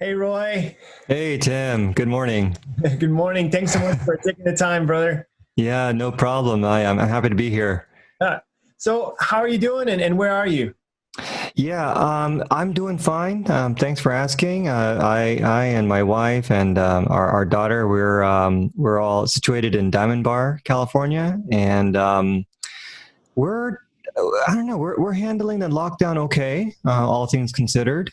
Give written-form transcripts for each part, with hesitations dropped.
Hey, Roy. Hey, Tim. Good morning. Good morning. Thanks so much for taking the time, brother. Yeah, no problem. I'm happy to be here. Uh, so, how are you doing and where are you? Yeah, I'm doing fine. Thanks for asking. I and my wife and our daughter, we're all situated in Diamond Bar, California, and we're I don't know, we're handling the lockdown okay, all things considered.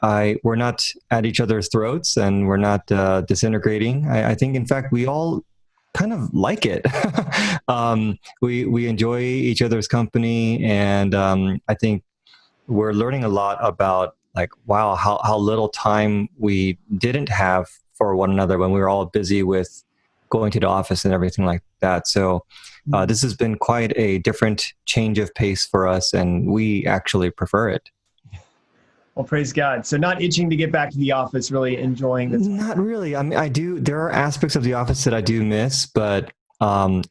We're not at each other's throats, and we're not disintegrating. I think, in fact, we all kind of like it. We enjoy each other's company, and I think we're learning a lot about, like, wow, how little time we didn't have for one another when we were all busy with going to the office and everything like that. So this has been quite a different change of pace for us, and we actually prefer it. Well, praise God. So, not itching to get back to the office, really enjoying the time. Not really. I mean, I do. There are aspects of the office that I do miss, but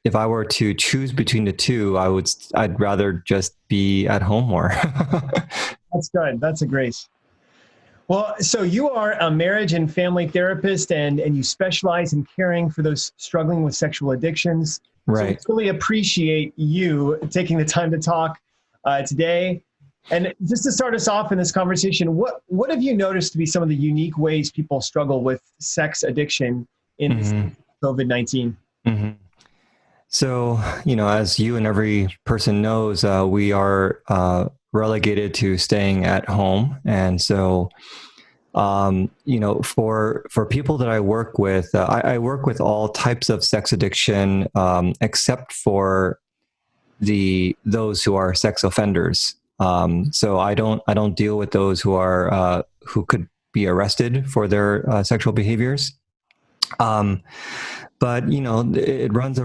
if I were to choose between the two, I'd rather just be at home more. That's good. That's a grace. Well, so you are a marriage and family therapist, and you specialize in caring for those struggling with sexual addictions. So, we Right. really appreciate you taking the time to talk today. And just to start us off in this conversation, what have you noticed to be some of the unique ways people struggle with sex addiction in this Hmm. COVID-19? Hmm. So, as you and every person knows, we are relegated to staying at home, and so for people that I work with, I work with all types of sex addiction, except for those who are sex offenders. So I don't deal with those who could be arrested for their sexual behaviors. Um, but it runs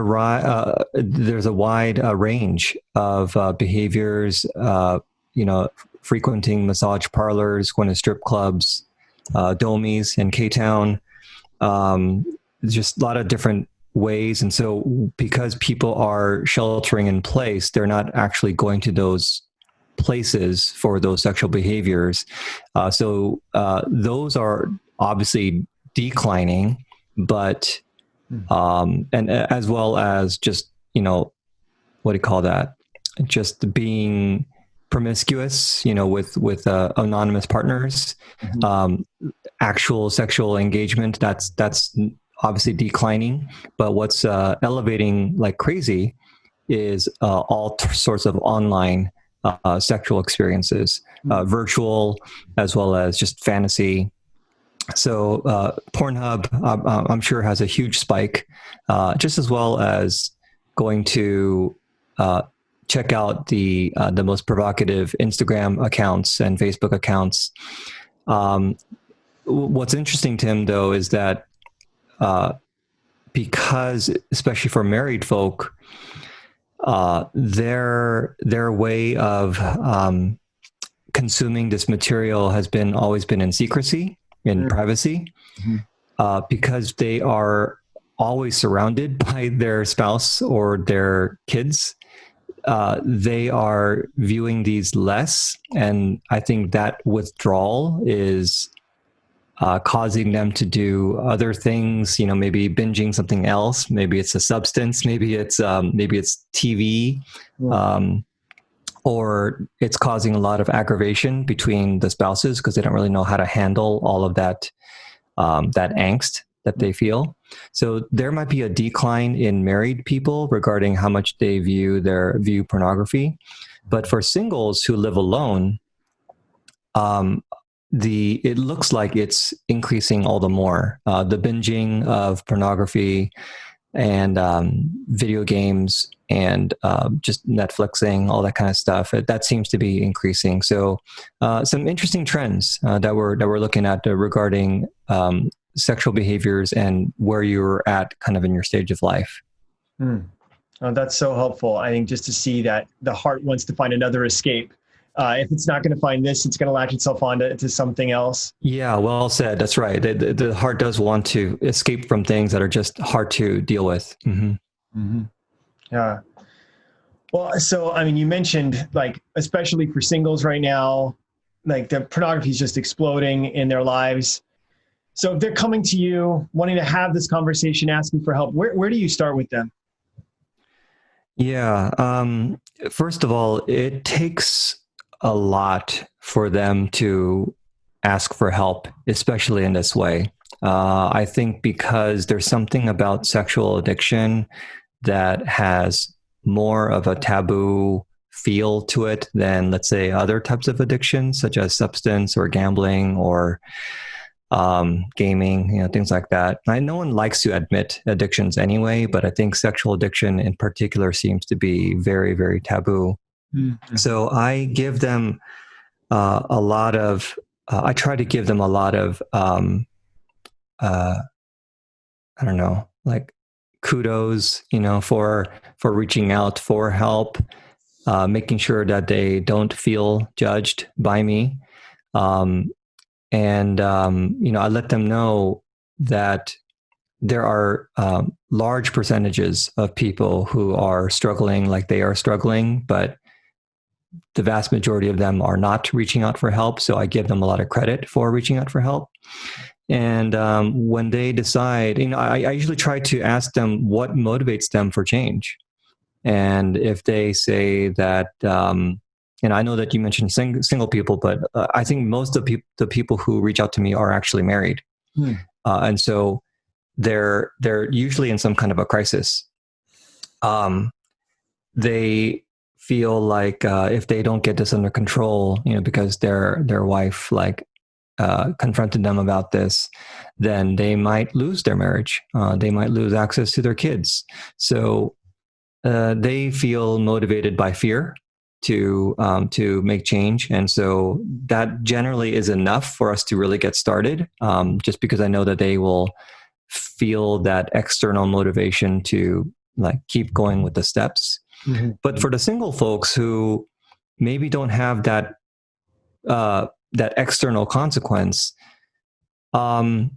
there's a wide range of behaviors. Frequenting massage parlors, going to strip clubs, domies in K-Town, um, just a lot of different ways. And so, because people are sheltering in place, they're not actually going to those places for those sexual behaviors. So those are obviously declining, but and as well as just, what do you call that? Just being promiscuous, with anonymous partners, Mhm. um, actual sexual engagement. That's obviously declining. But what's elevating like crazy is sorts of online sexual experiences, virtual as well as just fantasy. So Pornhub, I'm sure, has a huge spike, just as well as going to uh, check out the most provocative Instagram accounts and Facebook accounts. Um, what's interesting, Tim, though, is that uh, because, especially for married folk, their way of consuming this material has been always been in secrecy, in privacy, Mhm. because they are always surrounded by their spouse or their kids. They are viewing these less, and I think that withdrawal is causing them to do other things. Maybe binging something else. Maybe it's a substance. Maybe it's TV. Yeah. Um, or it's causing a lot of aggravation between the spouses because they don't really know how to handle all of that angst that they feel. So there might be a decline in married people regarding how much they view pornography, but for singles who live alone, um, the it looks like it's increasing all the more. The binging of pornography and video games and just Netflixing, all that kind of stuff. That seems to be increasing. So, some interesting trends that we're looking at regarding sexual behaviors and where you're at, kind of in your stage of life. Hmm. Oh, that's so helpful. I think just to see that the heart wants to find another escape. If it's not going to find this, it's going to latch itself onto to something else. Yeah, well said. That's right. The heart does want to escape from things that are just hard to deal with. Hmm. Hmm. Yeah. Well, so I mean, you mentioned, like, especially for singles right now, like the pornography is just exploding in their lives. So if they're coming to you, wanting to have this conversation, asking for help, where do you start with them? Yeah. First of all, it takes a lot for them to ask for help, especially in this way. I think because there's something about sexual addiction that has more of a taboo feel to it than, let's say, other types of addictions, such as substance or gambling or gaming, things like that. No one likes to admit addictions anyway, but I think sexual addiction in particular seems to be very, very taboo. Mm-hmm. So I give them a lot of, I try to give them a lot of, I don't know, like kudos, for reaching out for help, making sure that they don't feel judged by me. I let them know that there are large percentages of people who are struggling like they are struggling, but the vast majority of them are not reaching out for help. So I give them a lot of credit for reaching out for help. And when they decide, I usually try to ask them what motivates them for change. And if they say that, and I know that you mentioned single people, but I think most of the people who reach out to me are actually married. And so they're usually in some kind of a crisis. They feel like if they don't get this under control, because their wife confronted them about this, then they might lose their marriage. They might lose access to their kids. So they feel motivated by fear to make change, and so that generally is enough for us to really get started. Just because I know that they will feel that external motivation to keep going with the steps. Mm-hmm. But for the single folks who maybe don't have that external consequence, sometimes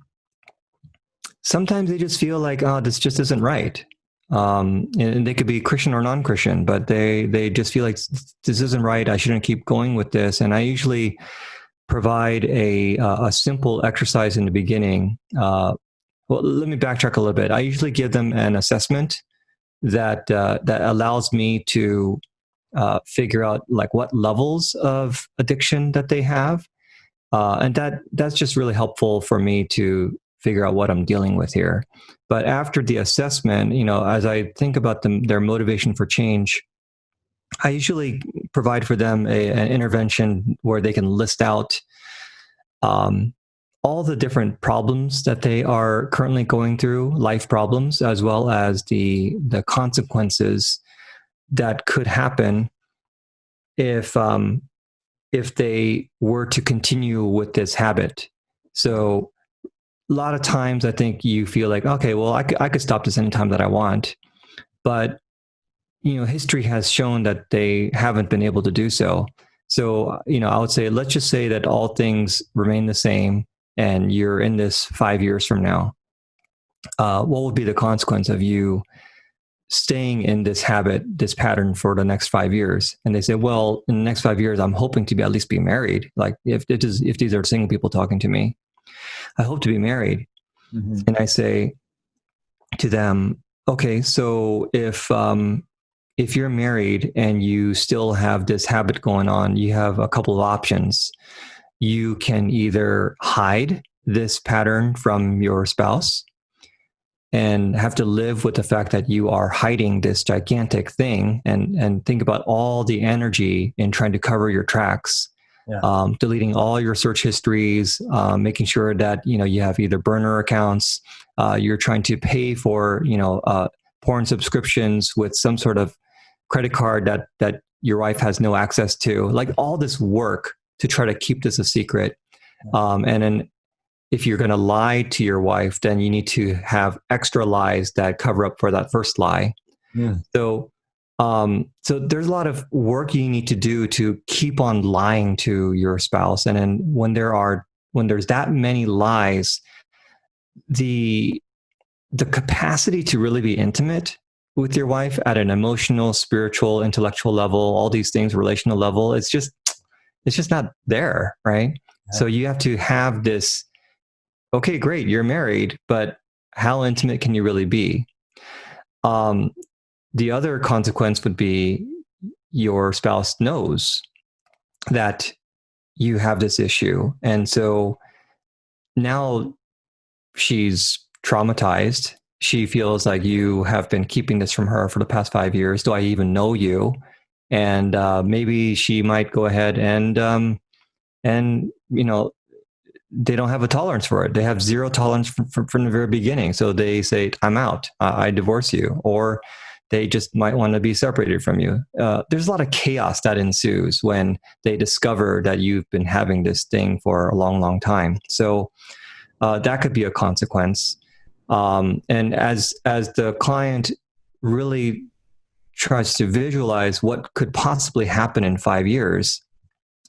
they just feel like, oh, this just isn't right. And they could be Christian or non-Christian, but they just feel like this isn't right. I shouldn't keep going with this. And I usually provide a simple exercise in the beginning. Well, let me backtrack a little bit. I usually give them an assessment that allows me to figure out what levels of addiction that they have, and that's just really helpful for me to figure out what I'm dealing with here. But after the assessment, as I think about their motivation for change, I usually provide for them an intervention where they can list out all the different problems that they are currently going through, life problems, as well as the consequences that could happen if they were to continue with this habit. So a lot of times I think you feel like, okay, well, I could stop this anytime that I want. But, history has shown that they haven't been able to do so. So, I would say, let's just say that all things remain the same and you're in this 5 years from now. What would be the consequence of you staying in this habit, this pattern for the next 5 years? And they say, well, in the next 5 years, I'm hoping to at least be married. Like if these are single people talking to me, I hope to be married. Mm-hmm. And I say to them, okay, so if you're married and you still have this habit going on, you have a couple of options. You can either hide this pattern from your spouse and have to live with the fact that you are hiding this gigantic thing, and think about all the energy in trying to cover your tracks. Yeah. Deleting all your search histories, making sure that you have either burner accounts, you're trying to pay for porn subscriptions with some sort of credit card that your wife has no access to, like all this work to try to keep this a secret. And then if you're going to lie to your wife, then you need to have extra lies that cover up for that first lie. Yeah. So there's a lot of work you need to do to keep on lying to your spouse. And then when there's that many lies, the capacity to really be intimate with your wife at an emotional, spiritual, intellectual level, all these things, relational level, it's just not there, right? Yeah. So you have to have this, okay, great, you're married, but how intimate can you really be? The other consequence would be your spouse knows that you have this issue. And so now she's traumatized. She feels like you have been keeping this from her for the past 5 years. Do I even know you? And maybe she might go ahead and they don't have a tolerance for it. They have zero tolerance from the very beginning. So they say, I'm out. I divorce you. Or they just might want to be separated from you. There's a lot of chaos that ensues when they discover that you've been having this thing for a long, long time. So that could be a consequence. And as the client really tries to visualize what could possibly happen in 5 years,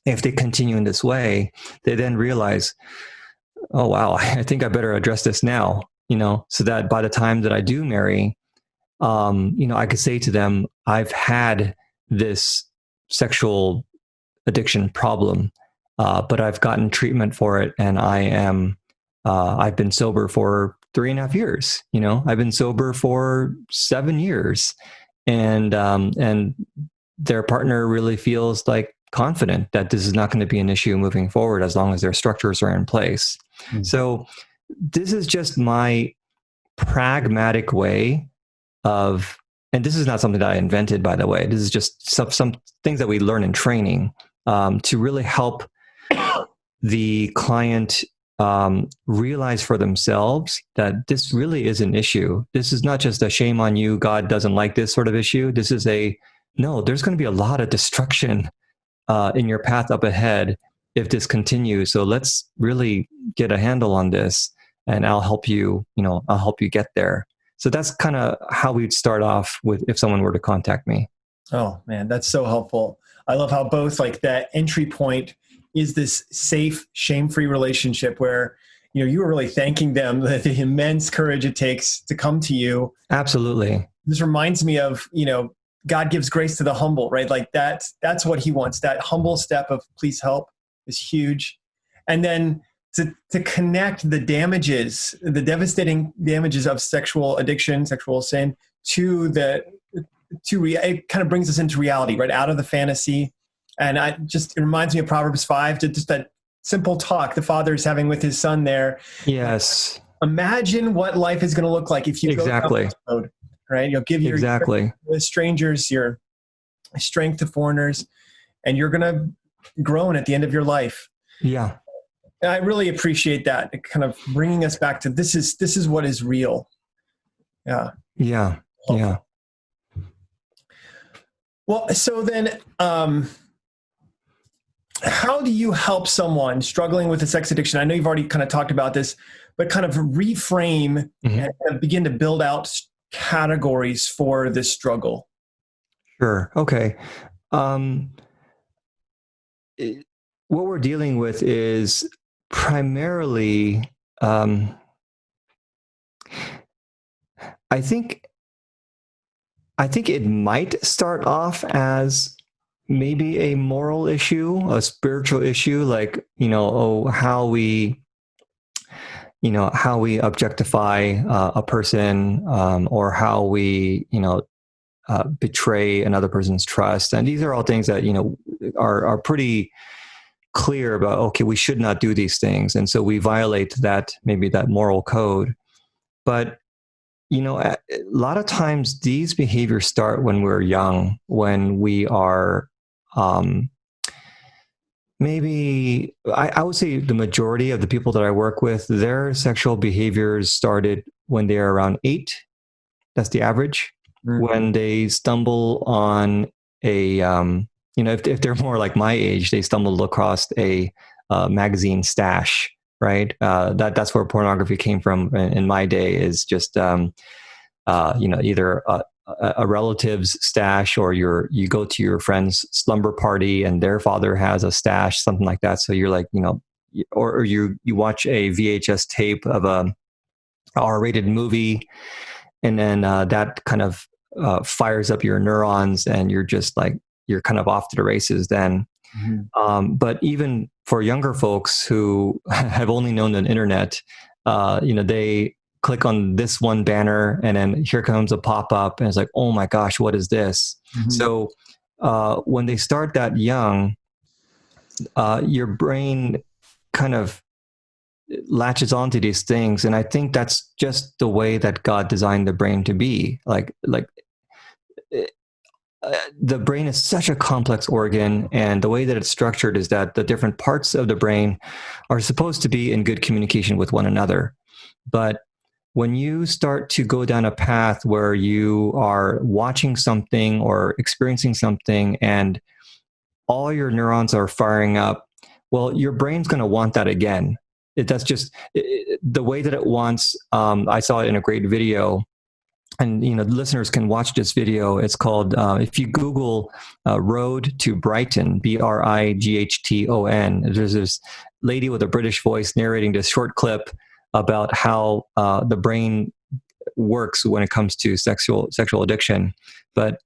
if they continue in this way, they then realize, oh, wow, I think I better address this now, so that by the time that I do marry, I could say to them, I've had this sexual addiction problem, but I've gotten treatment for it, and I've been sober for 3.5 years. I've been sober for 7 years, and their partner really feels like confident that this is not going to be an issue moving forward as long as their structures are in place. Mm-hmm. So this is just my pragmatic way of, and this is not something that I invented, by the way. This is just some things that we learn in training to really help the client realize for themselves that this really is an issue. This is not just a shame on you, God doesn't like this sort of issue. This is no, there's going to be a lot of destruction in your path up ahead if this continues. So let's really get a handle on this, and I'll help you, I'll help you get there. So that's kind of how we'd start off with if someone were to contact me. Oh man, that's so helpful. I love how both like that entry point is this safe, shame-free relationship where, you were really thanking them, the immense courage it takes to come to you. Absolutely. This reminds me of, God gives grace to the humble, right? Like that's what he wants. That humble step of please help is huge. And then to connect the damages, the devastating damages of sexual addiction, sexual sin it kind of brings us into reality, right? Out of the fantasy. And it reminds me of Proverbs 5, just that simple talk the father is having with his son there. Yes. Imagine what life is going to look like if you go down this road, right? You'll give your strength to strangers, your strength to foreigners, and you're going to groan at the end of your life. Yeah. And I really appreciate that. It kind of bringing us back to this is what is real. Yeah. Yeah. Yeah. Well, so then, how do you help someone struggling with a sex addiction? I know you've already kind of talked about this, but kind of reframe and begin to build out categories for this struggle. Sure. Okay. What we're dealing with is primarily, I think it might start off as maybe a moral issue, a spiritual issue, like, how we objectify a person, or how we, betray another person's trust. And these are all things that, are pretty clear about, okay, we should not do these things. And so we violate maybe that moral code. But a lot of times these behaviors start when we're young, when we are, maybe I would say the majority of the people that I work with, their sexual behaviors started when they're around 8. That's the average. Mm-hmm. When they stumble on a, if they're more like my age, they stumbled across a magazine stash. Right. That's where pornography came from in my day, is just, either a relative's stash, or you go to your friend's slumber party and their father has a stash, something like that. So you're like, or you watch a VHS tape of a R-rated movie, and then that kind of fires up your neurons, and you're just like, you're kind of off to the races then. But even for younger folks who have only known the internet, they click on this one banner and then here comes a pop-up and it's like, oh my gosh, what is this? So when they start that young, your brain kind of latches onto these things. And I think that's just the way that God designed the brain to be. The brain is such a complex organ, and the way that it's structured is that the different parts of the brain are supposed to be in good communication with one another. But when you start to go down a path where you are watching something or experiencing something and all your neurons are firing up, well, your brain's going to want that again. That's just the way that it wants. I saw it in a great video. And listeners can watch this video. It's called, if you Google "Road to Brighton," Brighton. There's this lady with a British voice narrating this short clip about how the brain works when it comes to sexual addiction. But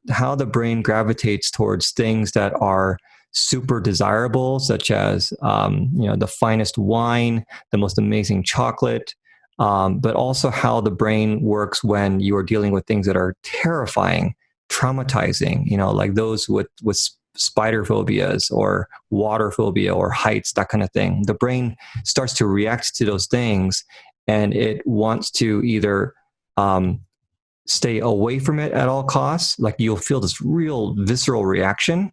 how the brain gravitates towards things that are super desirable, such as the finest wine, the most amazing chocolate. But also how the brain works when you are dealing with things that are terrifying, traumatizing, like those with spider phobias or water phobia or heights, that kind of thing. The brain starts to react to those things, and it wants to either stay away from it at all costs, like you'll feel this real visceral reaction,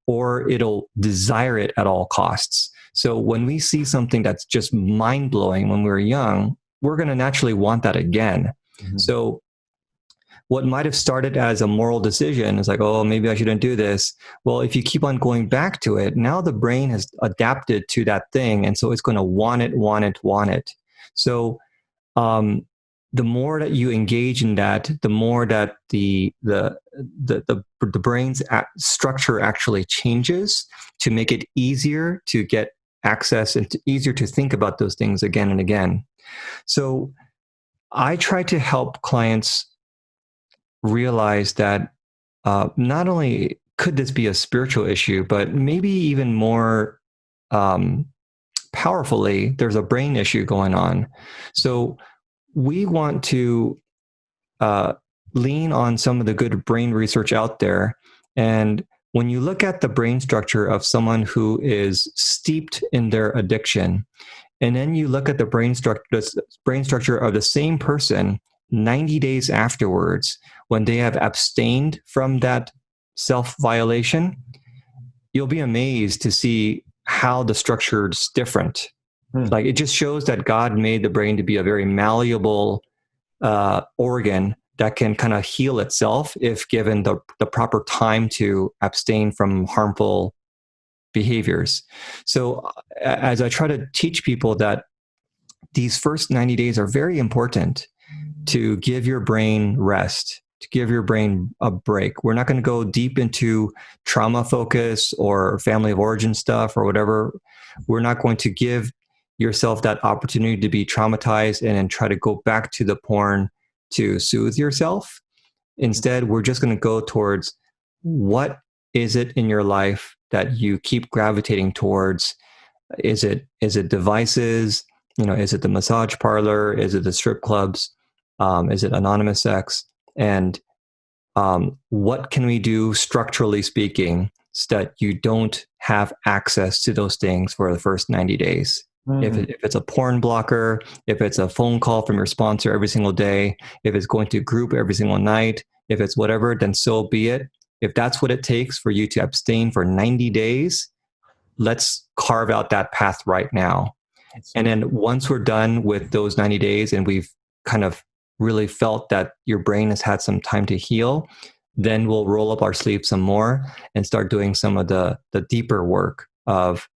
or it'll desire it at all costs. So when we see something that's just mind-blowing when we're young, we're going to naturally want that again. So what might have started as a moral decision is like, oh, maybe I shouldn't do this. Well, if you keep on going back to it, now the brain has adapted to that thing. And so it's going to want it. So the more that you engage in that, the more that the brain's structure actually changes to make it easier to get access and easier to think about those things again and again. So I try to help clients realize that not only could this be a spiritual issue, but maybe even more powerfully, there's a brain issue going on. So we want to lean on some of the good brain research out there. And when you look at the brain structure of someone who is steeped in their addiction, and then you look at the brain structure of the same person 90 days afterwards, when they have abstained from that self-violation, you'll be amazed to see how the structure is different. Like, it just shows that God made the brain to be a very malleable organ that can kind of heal itself if given the proper time to abstain from harmful behaviors. So as I try to teach people that these first 90 days are very important to give your brain rest, to give your brain a break. We're not going to go deep into trauma focus or family of origin stuff or whatever. We're not going to give yourself that opportunity to be traumatized and then try to go back to the porn to soothe yourself. Instead, we're just going to go towards what is it in your life that you keep gravitating towards. Is it devices? Is it the massage parlor? Is it the strip clubs? Is it anonymous sex? And what can we do, structurally speaking, so that you don't have access to those things for the first 90 days? If it's a porn blocker, if it's a phone call from your sponsor every single day, if it's going to group every single night, if it's whatever, then so be it. If that's what it takes for you to abstain for 90 days, let's carve out that path right now. And then once we're done with those 90 days and we've kind of really felt that your brain has had some time to heal, then we'll roll up our sleeves some more and start doing some of the deeper work of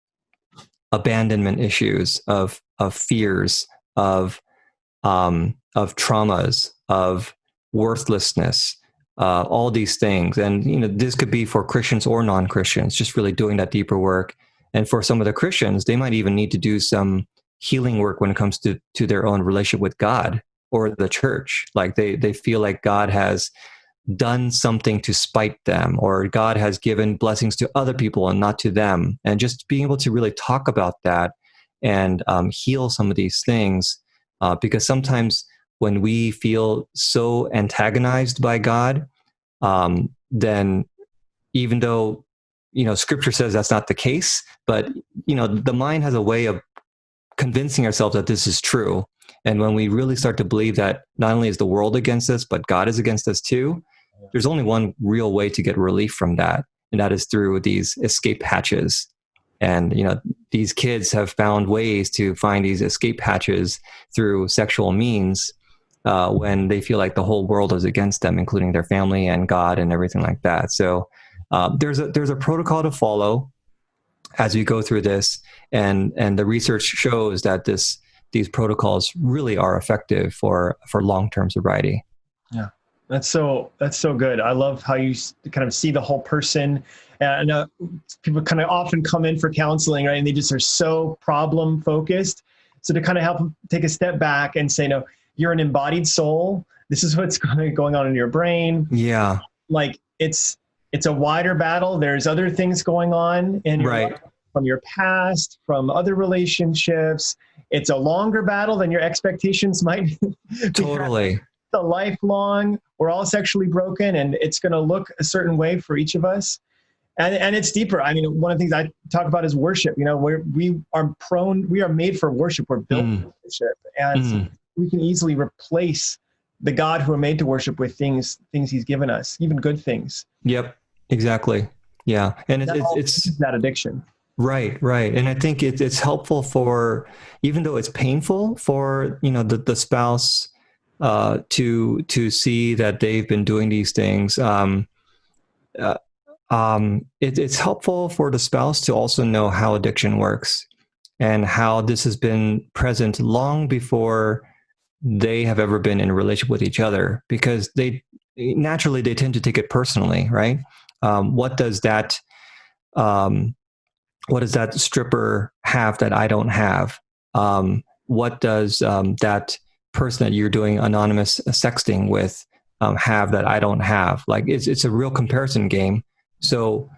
abandonment issues, of fears, of traumas, of worthlessness, all these things. And this could be for Christians or non-Christians, just really doing that deeper work. And for some of the Christians, they might even need to do some healing work when it comes to their own relationship with God or the church. Like they feel like God has done something to spite them, or God has given blessings to other people and not to them. And just being able to really talk about that and heal some of these things. Because sometimes when we feel so antagonized by God, then even though, scripture says that's not the case, but, the mind has a way of convincing ourselves that this is true. And when we really start to believe that not only is the world against us, but God is against us too, there's only one real way to get relief from that. And that is through these escape hatches. And, these kids have found ways to find these escape hatches through sexual means when they feel like the whole world is against them, including their family and God and everything like that. So there's a protocol to follow as we go through this. And the research shows that these protocols really are effective for long-term sobriety. Yeah, that's so good. I love how you kind of see the whole person. And people kind of often come in for counseling, right? And they just are so problem focused. So to kind of help them take a step back and say, no, you're an embodied soul. This is what's going on in your brain. Yeah. Like it's a wider battle. There's other things going on in your life, from your past, from other relationships. It's a longer battle than your expectations might be. Totally. It's a lifelong. We're all sexually broken, and it's going to look a certain way for each of us. And it's deeper. I mean, one of the things I talk about is worship. We are made for worship. We're built for worship. And so we can easily replace the God who are made to worship with things he's given us, even good things. Yep, exactly. Yeah. And it's that addiction. Right. And I think it's helpful for, even though it's painful for, the spouse to see that they've been doing these things. It's helpful for the spouse to also know how addiction works and how this has been present long before they have ever been in a relationship with each other, because they tend to take it personally, right? What does that stripper have that I don't have? What does that person that you're doing anonymous sexting with have that I don't have? Like it's a real comparison game. So,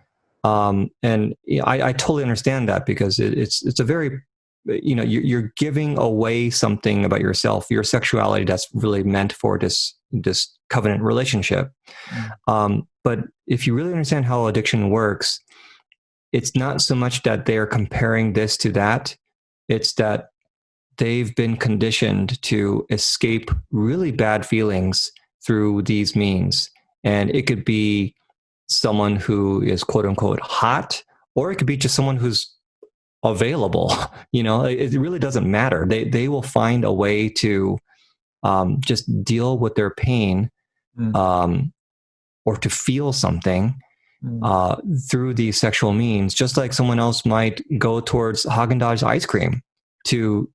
and I totally understand that, because it's a very, you're giving away something about yourself, your sexuality that's really meant for this covenant relationship. But if you really understand how addiction works, it's not so much that they're comparing this to that. It's that they've been conditioned to escape really bad feelings through these means. And it could be someone who is quote unquote hot, or it could be just someone who's available. It really doesn't matter. They will find a way to just deal with their pain or to feel something through these sexual means, just like someone else might go towards Haagen-Dazs ice cream to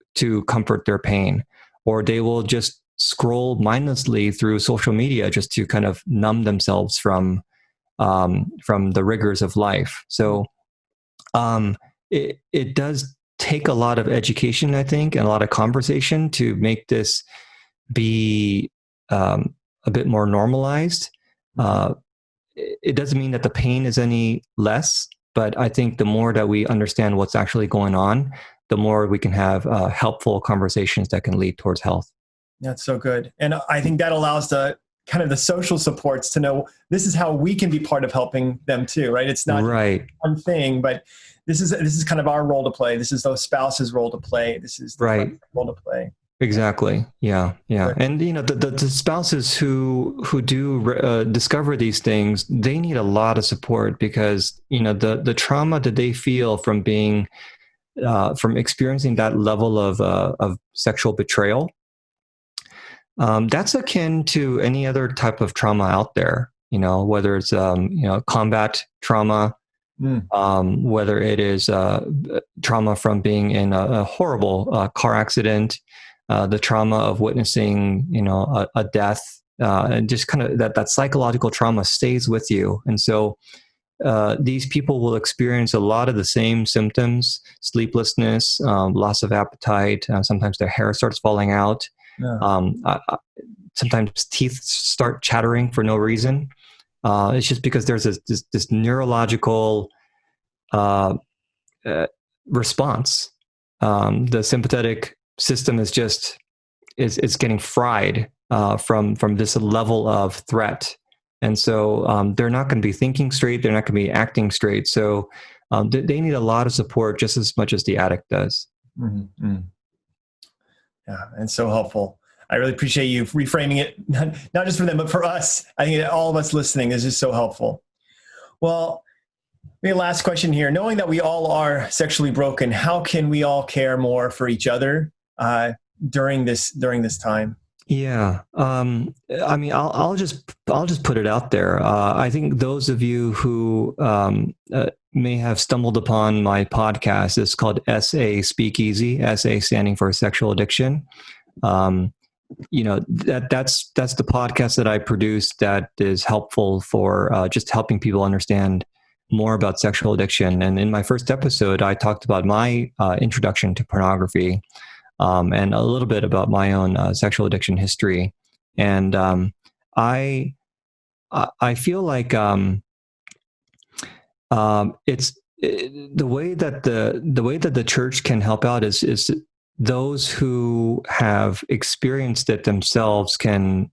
comfort their pain, or they will just scroll mindlessly through social media just to kind of numb themselves from the rigors of life. So it does take a lot of education, I think, and a lot of conversation to make this be a bit more normalized. It doesn't mean that the pain is any less, but I think the more that we understand what's actually going on, the more we can have helpful conversations that can lead towards health. That's so good. And I think that allows the social supports to know this is how we can be part of helping them too, right? It's not one thing, but this is kind of our role to play. This is the spouse's role to play. This is the role to play. Exactly. Yeah. And the spouses who do discover these things, they need a lot of support, because the trauma that they feel from being from experiencing that level of sexual betrayal, that's akin to any other type of trauma out there. Whether it's combat trauma, whether it is trauma from being in a horrible car accident. The trauma of witnessing, a death, and just kind of that psychological trauma stays with you. And so these people will experience a lot of the same symptoms: sleeplessness, loss of appetite. Sometimes their hair starts falling out. Yeah. Sometimes teeth start chattering for no reason. It's just because there's this neurological response. The sympathetic system is just is getting fried from this level of threat, and so they're not going to be thinking straight. They're not going to be acting straight. So they need a lot of support just as much as the addict does. Mm-hmm. Yeah, and so helpful. I really appreciate you reframing it, not just for them, but for us. I think that all of us listening is just so helpful. Well, the last question here. Knowing that we all are sexually broken, how can we all care more for each other during this time? Yeah, I mean, I'll just put it out there. I think those of you who may have stumbled upon my podcast, it's called SA Speakeasy. SA standing for sexual addiction. That's the podcast that I produce that is helpful for just helping people understand more about sexual addiction. And in my first episode, I talked about my introduction to pornography. And a little bit about my own sexual addiction history, and I feel like it's the way that the church can help out is those who have experienced it themselves can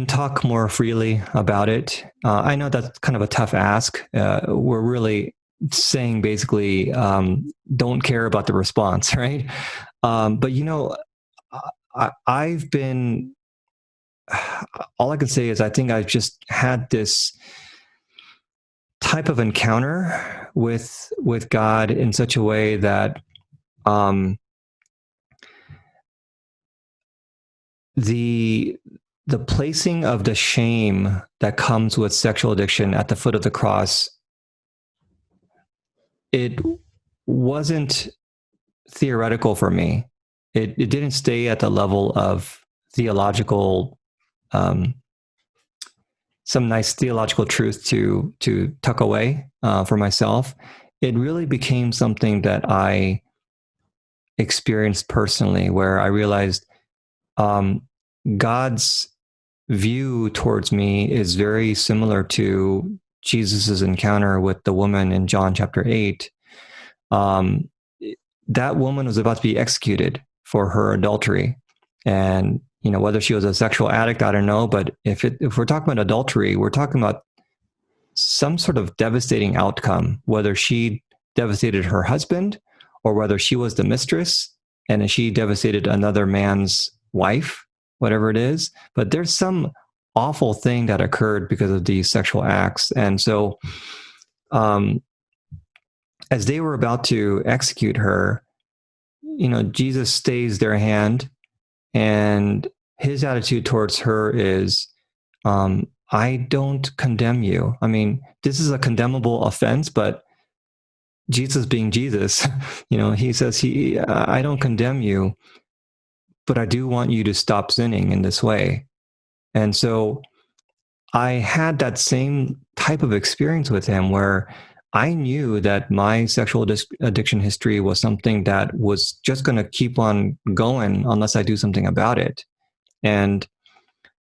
talk more freely about it. I know that's kind of a tough ask. We're really saying basically don't care about the response, right? But I've been, all I can say is I think I've just had this type of encounter with God in such a way that the placing of the shame that comes with sexual addiction at the foot of the cross, it wasn't theoretical for me. It didn't stay at the level of theological, some nice theological truth to tuck away for myself. It really became something that I experienced personally, where I realized God's view towards me is very similar to Jesus's encounter with the woman in John chapter 8. That woman was about to be executed for her adultery. And, whether she was a sexual addict, I don't know. But if we're talking about adultery, we're talking about some sort of devastating outcome, whether she devastated her husband or whether she was the mistress and she devastated another man's wife, whatever it is. But there's some awful thing that occurred because of these sexual acts. And so, as they were about to execute her, Jesus stays their hand, and his attitude towards her is, I don't condemn you. I mean, this is a condemnable offense, but Jesus being Jesus, he says, I don't condemn you, but I do want you to stop sinning in this way. And so I had that same type of experience with him where I knew that my sexual addiction history was something that was just going to keep on going unless I do something about it. And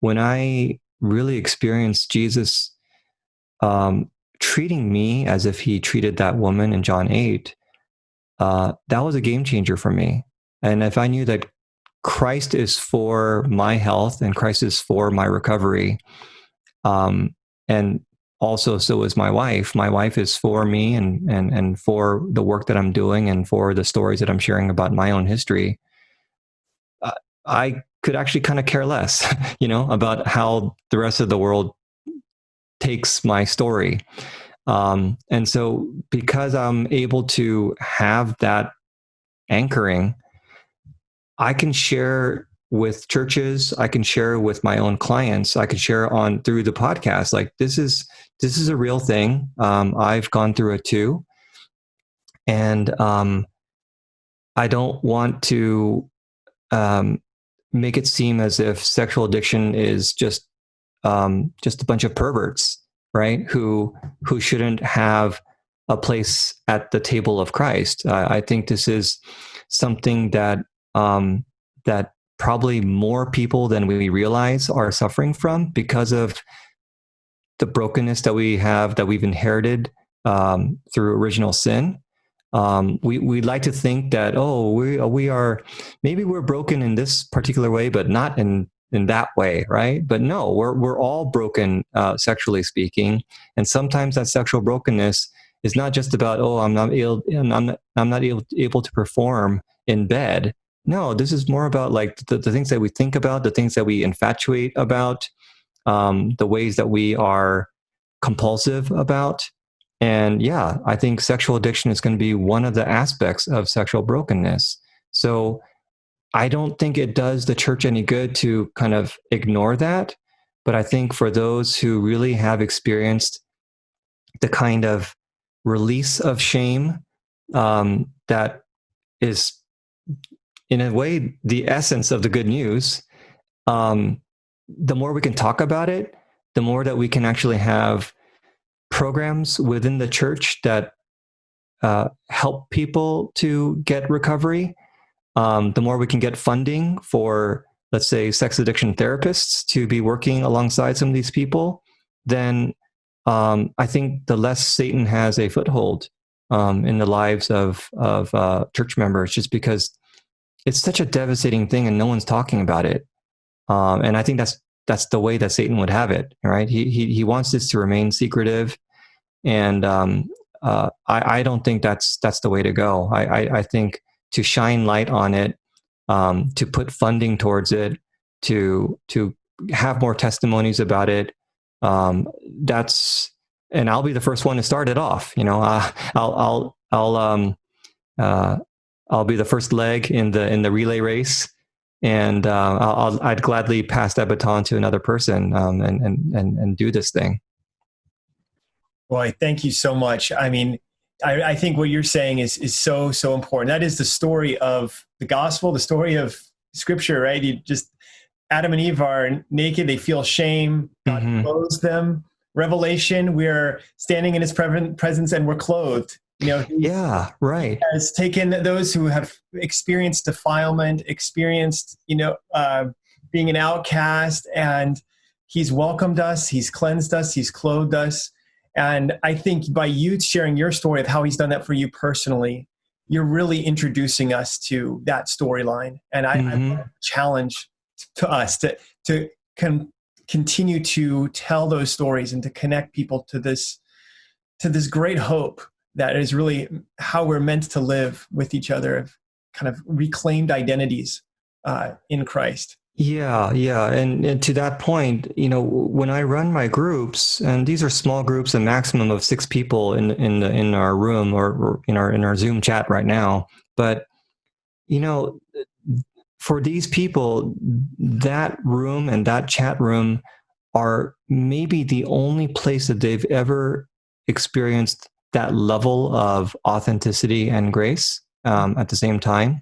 when I really experienced Jesus treating me as if he treated that woman in John 8, that was a game changer for me. And if I knew that Christ is for my health and Christ is for my recovery, and also, so is my wife. My wife is for me and for the work that I'm doing and for the stories that I'm sharing about my own history. I could actually kind of care less, about how the rest of the world takes my story. And so because I'm able to have that anchoring, I can share with churches, I can share with my own clients, I can share through the podcast. Like this is a real thing. I've gone through it too. And I don't want to make it seem as if sexual addiction is just a bunch of perverts, right? Who shouldn't have a place at the table of Christ. I think this is something that that probably more people than we realize are suffering from because of the brokenness that we've inherited through original sin. We like to think that, oh, we are, maybe we're broken in this particular way, but not in that way, right? But no, we're all broken, sexually speaking, and sometimes that sexual brokenness is not just about, oh, I'm not able to perform in bed. No, this is more about like the things that we think about, the things that we infatuate about, the ways that we are compulsive about. And yeah, I think sexual addiction is going to be one of the aspects of sexual brokenness. So I don't think it does the church any good to kind of ignore that. But I think for those who really have experienced the kind of release of shame, that is, in a way, the essence of the good news, the more we can talk about it, the more that we can actually have programs within the church that help people to get recovery, the more we can get funding for, let's say, sex addiction therapists to be working alongside some of these people, then I think the less Satan has a foothold in the lives of church members, just because it's such a devastating thing and no one's talking about it. And I think that's the way that Satan would have it, right? He wants this to remain secretive, and I don't think that's the way to go. I think to shine light on it, to put funding towards it, to have more testimonies about it. That's, and I'll be the first one to start it off. You know, I'll be the first leg in the relay race, and I'd gladly pass that baton to another person, and do this thing. Boy, thank you so much. I mean, I think what you're saying is so important. That is the story of the gospel, the story of Scripture, right? You just, Adam and Eve are naked; they feel shame. God clothes them. Revelation, we're standing in His presence and we're clothed. You know, yeah, right. He has taken those who have experienced defilement, experienced, being an outcast, and He's welcomed us. He's cleansed us. He's clothed us. And I think by you sharing your story of how He's done that for you personally, you're really introducing us to that storyline. And I challenge to us to continue to tell those stories and to connect people to this great hope that is really how we're meant to live with each other, of kind of reclaimed identities in Christ. Yeah. And to that point, when I run my groups, and these are small groups, a maximum of 6 people in our room or in our Zoom chat right now. But, for these people, that room and that chat room are maybe the only place that they've ever experienced that level of authenticity and grace at the same time.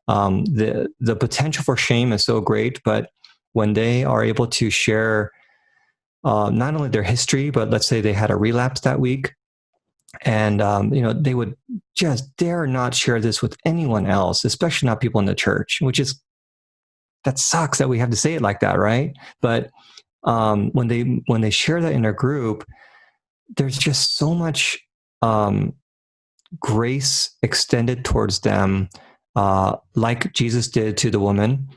The potential for shame is so great, but when they are able to share not only their history, but let's say they had a relapse that week, and they would just dare not share this with anyone else, especially not people in the church, that sucks that we have to say it like that, right? But when they share that in their group, there's just so much grace extended towards them, like Jesus did to the woman,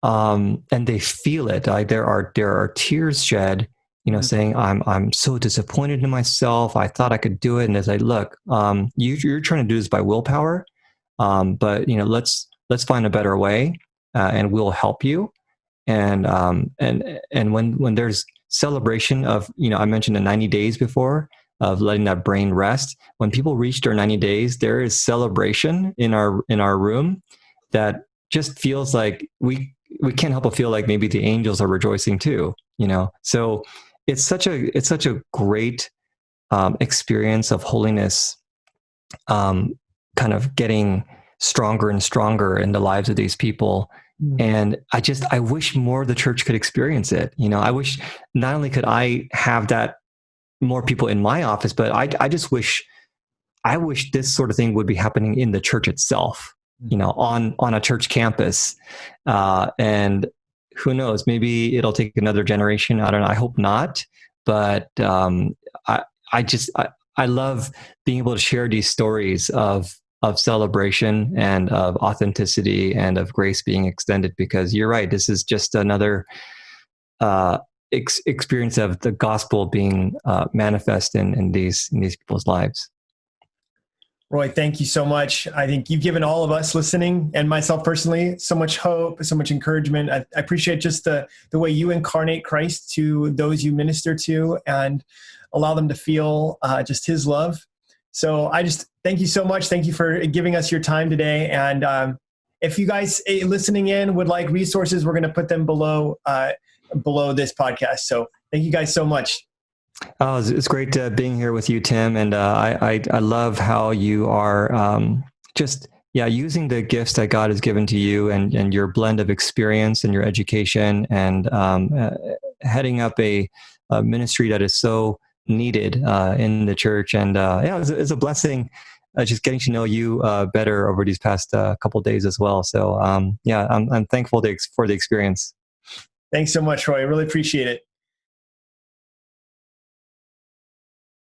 and they feel it. Like there are tears shed, saying, "I'm so disappointed in myself. I thought I could do it." And it's like, look, you're trying to do this by willpower, but let's find a better way, and we'll help you. And when there's celebration of, I mentioned the 90 days before, of letting that brain rest. When people reach their 90 days, there is celebration in our room that just feels like we can't help but feel like maybe the angels are rejoicing too. So it's such a great experience of holiness, kind of getting stronger and stronger in the lives of these people. And I wish more of the church could experience it. I wish not only could I have that, more people in my office, but I wish this sort of thing would be happening in the church itself. on a church campus. And who knows, maybe it'll take another generation. I don't know. I hope not. But I love being able to share these stories of celebration and of authenticity and of grace being extended, because you're right. This is just another experience of the gospel being manifest in these people's lives. Roy, thank you so much. I think you've given all of us listening and myself personally so much hope, so much encouragement. I appreciate just the way you incarnate Christ to those you minister to and allow them to feel just his love. So I just thank you so much. Thank you for giving us your time today. And if you guys listening in would like resources, we're going to put them below this podcast. So thank you guys so much. Oh, it's great being here with you, Tim. And I love how you are using the gifts that God has given to you and your blend of experience and your education and heading up a ministry that is so needed in the church. And it's a blessing just getting to know you better over these past couple of days as well. So I'm thankful for the experience. Thanks so much, Roy. I really appreciate it.